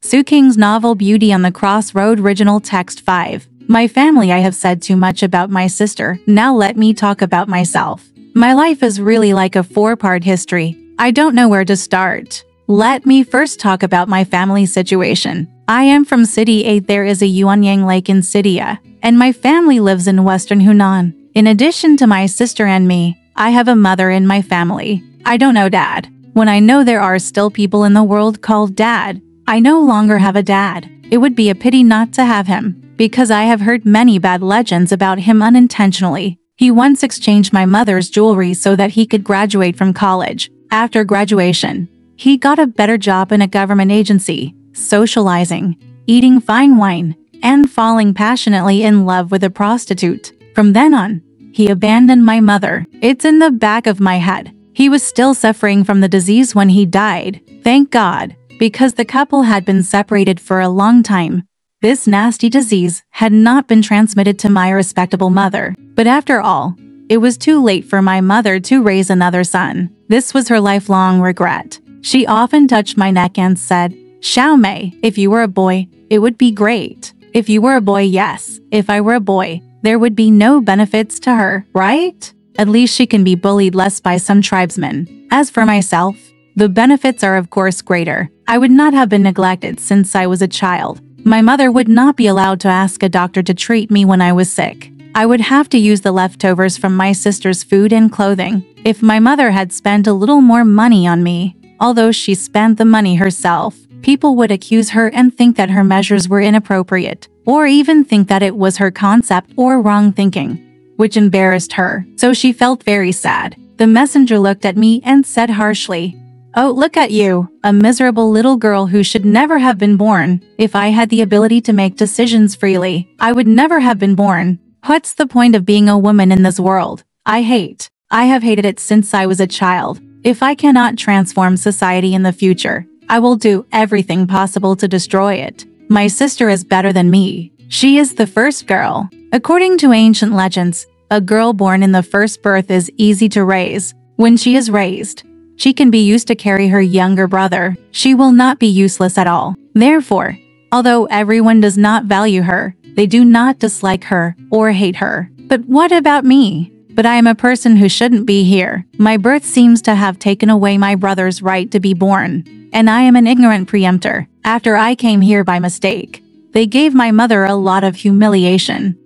Su Qing's novel Beauty on the Crossroad. Original text 5. My family. I have said too much about my sister. Now let me talk about myself. My life is really like a 4-part history. I don't know where to start. Let me first talk about my family situation. I am from City 8. There is a Yuanyang Lake in Sitia, and my family lives in western Hunan. In addition to my sister and me, I have a mother in my family. I don't know dad. When I know there are still people in the world called dad, I no longer have a dad. It would be a pity not to have him, because I have heard many bad legends about him unintentionally. He once exchanged my mother's jewelry so that he could graduate from college. After graduation, he got a better job in a government agency, socializing, eating fine wine, and falling passionately in love with a prostitute. From then on, he abandoned my mother. It's in the back of my head. He was still suffering from the disease when he died. Thank God, because the couple had been separated for a long time. This nasty disease had not been transmitted to my respectable mother. But after all, it was too late for my mother to raise another son. This was her lifelong regret. She often touched my neck and said, "Xiao Mei, if you were a boy, it would be great. If you were a boy, yes. If I were a boy, there would be no benefits to her, right? At least she can be bullied less by some tribesmen. As for myself, the benefits are of course greater. I would not have been neglected since I was a child. My mother would not be allowed to ask a doctor to treat me when I was sick. I would have to use the leftovers from my sister's food and clothing. If my mother had spent a little more money on me, although she spent the money herself, people would accuse her and think that her measures were inappropriate, or even think that it was her concept or wrong thinking, which embarrassed her. So she felt very sad. The messenger looked at me and said harshly, "Oh, look at you, a miserable little girl who should never have been born. If I had the ability to make decisions freely, I would never have been born. What's the point of being a woman in this world? I have hated it since I was a child. If I cannot transform society in the future, I will do everything possible to destroy it. My sister is better than me. She is the first girl. According to ancient legends, a girl born in the first birth is easy to raise. When she is raised, she can be used to carry her younger brother. She will not be useless at all. Therefore, although everyone does not value her, they do not dislike her or hate her. But what about me? But I am a person who shouldn't be here. My birth seems to have taken away my brother's right to be born, and I am an ignorant preemptor. After I came here by mistake, they gave my mother a lot of humiliation.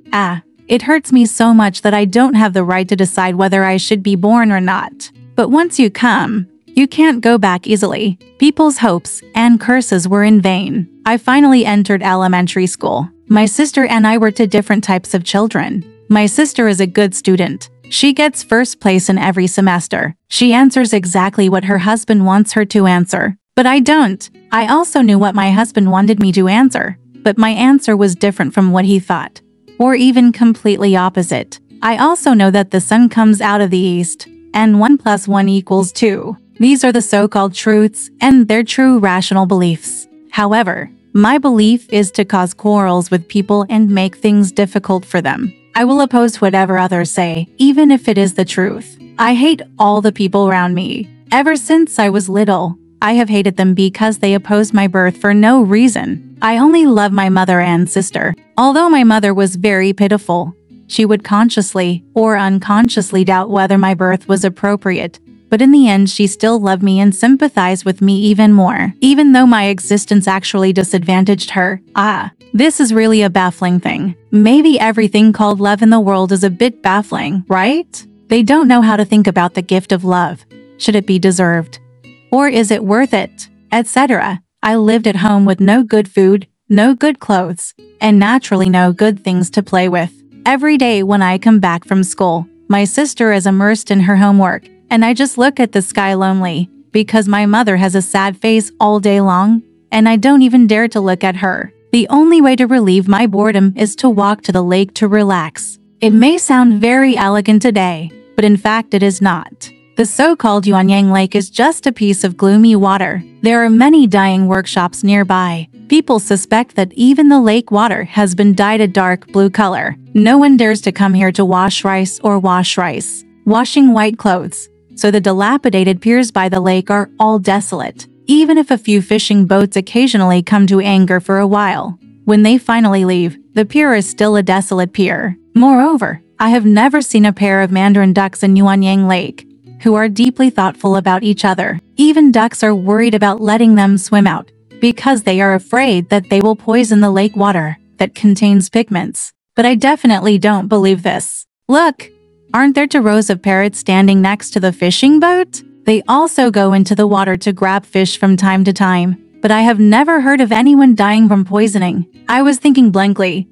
It hurts me so much that I don't have the right to decide whether I should be born or not. But once you come, you can't go back easily. People's hopes and curses were in vain. I finally entered elementary school. My sister and I were two different types of children. My sister is a good student. She gets first place in every semester. She answers exactly what her husband wants her to answer. But I don't. I also knew what my husband wanted me to answer, but my answer was different from what he thought, or even completely opposite. I also know that the sun comes out of the east, and 1 + 1 = 2. These are the so-called truths, and they're true rational beliefs. However, my belief is to cause quarrels with people and make things difficult for them. I will oppose whatever others say, even if it is the truth. I hate all the people around me. Ever since I was little, I have hated them because they opposed my birth for no reason. I only love my mother and sister. Although my mother was very pitiful, she would consciously or unconsciously doubt whether my birth was appropriate. But in the end, she still loved me and sympathized with me even more, even though my existence actually disadvantaged her. This is really a baffling thing. Maybe everything called love in the world is a bit baffling, right? They don't know how to think about the gift of love. Should it be deserved? Or is it worth it? Etc. I lived at home with no good food, no good clothes, and naturally no good things to play with. Every day when I come back from school, my sister is immersed in her homework, and I just look at the sky lonely, because my mother has a sad face all day long, and I don't even dare to look at her. The only way to relieve my boredom is to walk to the lake to relax. It may sound very elegant today, but in fact it is not. The so-called Yuanyang Lake is just a piece of gloomy water. There are many dyeing workshops nearby. People suspect that even the lake water has been dyed a dark blue color. No one dares to come here to wash rice or wash rice, washing white clothes. So the dilapidated piers by the lake are all desolate. even if a few fishing boats occasionally come to anchor for a while. When they finally leave, the pier is still a desolate pier. Moreover, I have never seen a pair of mandarin ducks in Yuanyang Lake who are deeply thoughtful about each other. Even ducks are worried about letting them swim out because they are afraid that they will poison the lake water that contains pigments. But I definitely don't believe this. Look! Aren't there two rows of parrots standing next to the fishing boat? They also go into the water to grab fish from time to time, but I have never heard of anyone dying from poisoning. I was thinking blankly,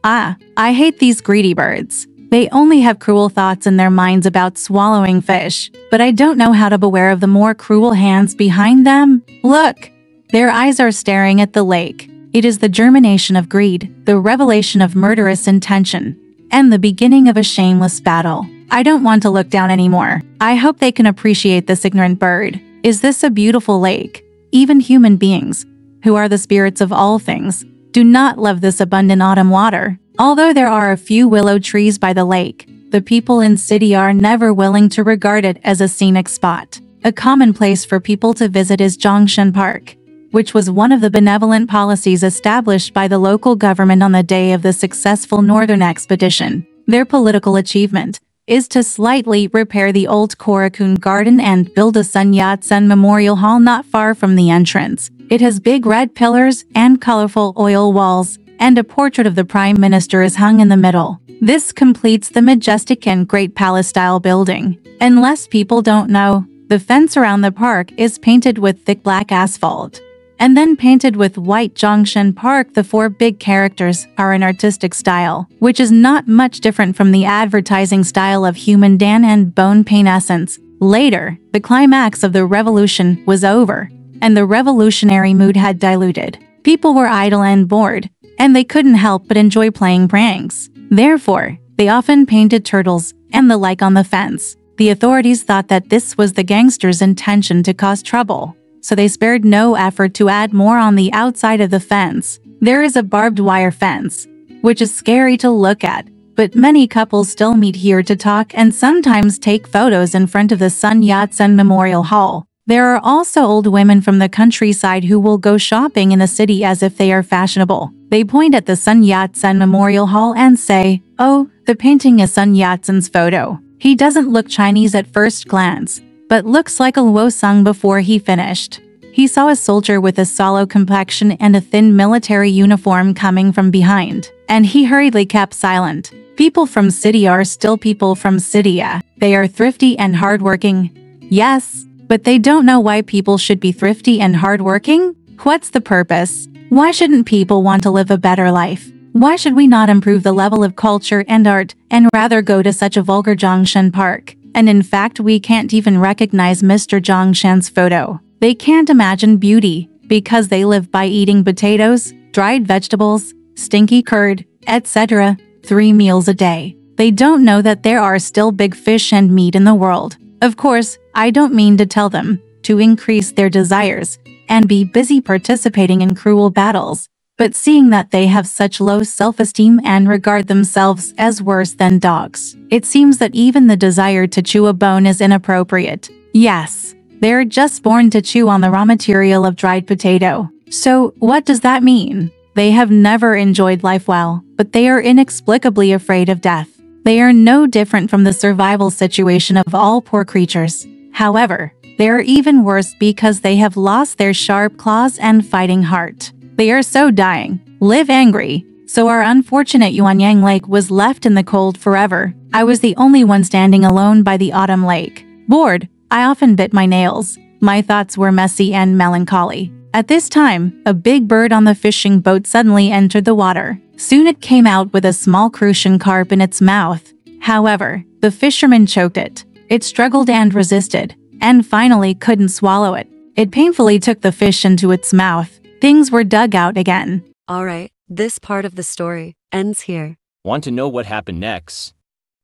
I hate these greedy birds. They only have cruel thoughts in their minds about swallowing fish, but I don't know how to beware of the more cruel hands behind them. Look! Their eyes are staring at the lake. It is the germination of greed, the revelation of murderous intention, and the beginning of a shameless battle. I don't want to look down anymore. I hope they can appreciate this ignorant bird. Is this a beautiful lake? Even human beings, who are the spirits of all things, do not love this abundant autumn water. Although there are a few willow trees by the lake, the people in city are never willing to regard it as a scenic spot. A common place for people to visit is Zhongshan Park, which was one of the benevolent policies established by the local government on the day of the successful northern expedition. Their political achievement is to slightly repair the old Korakuen garden and build a Sun Yat-sen Memorial Hall not far from the entrance. It has big red pillars and colorful oil walls, and a portrait of the Prime Minister is hung in the middle. This completes the majestic and great palace-style building. Unless people don't know, the fence around the park is painted with thick black asphalt, and then painted with white. Zhongshan Park, the four big characters, are an artistic style, which is not much different from the advertising style of human Dan and bone paint essence. Later, the climax of the revolution was over, and the revolutionary mood had diluted. People were idle and bored, and they couldn't help but enjoy playing pranks. Therefore, they often painted turtles and the like on the fence. The authorities thought that this was the gangsters' intention to cause trouble, so they spared no effort to add more on the outside of the fence. There is a barbed wire fence, which is scary to look at, but many couples still meet here to talk and sometimes take photos in front of the Sun Yat-sen Memorial Hall. There are also old women from the countryside who will go shopping in the city as if they are fashionable. They point at the Sun Yat-sen Memorial Hall and say, "Oh, the painting is Sun Yat-sen's photo. He doesn't look Chinese at first glance, but looks like a Luo Sung before he finished." He saw a soldier with a sallow complexion and a thin military uniform coming from behind, and he hurriedly kept silent. People from city are still people from city. They are thrifty and hardworking. Yes, but they don't know why people should be thrifty and hardworking. What's the purpose? Why shouldn't people want to live a better life? Why should we not improve the level of culture and art and rather go to such a vulgar Zhongshan Park? And in fact, we can't even recognize Mr. Zhongshan's photo. They can't imagine beauty because they live by eating potatoes, dried vegetables, stinky curd, etc. 3 meals a day. They don't know that there are still big fish and meat in the world. Of course, I don't mean to tell them to increase their desires and be busy participating in cruel battles, but seeing that they have such low self-esteem and regard themselves as worse than dogs, it seems that even the desire to chew a bone is inappropriate. Yes, they're just born to chew on the raw material of dried potato. So, what does that mean? They have never enjoyed life well, but they are inexplicably afraid of death. They are no different from the survival situation of all poor creatures. However, they are even worse because they have lost their sharp claws and fighting heart. They are so dying, live angry. So our unfortunate Yuanyang Lake was left in the cold forever. I was the only one standing alone by the autumn lake. Bored, I often bit my nails. My thoughts were messy and melancholy. At this time, a big bird on the fishing boat suddenly entered the water. Soon it came out with a small crucian carp in its mouth. However, the fisherman choked it. It struggled and resisted, and finally couldn't swallow it. It painfully took the fish into its mouth. Things were dug out again. Alright, this part of the story ends here. Want to know what happened next?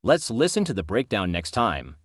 Let's listen to the breakdown next time.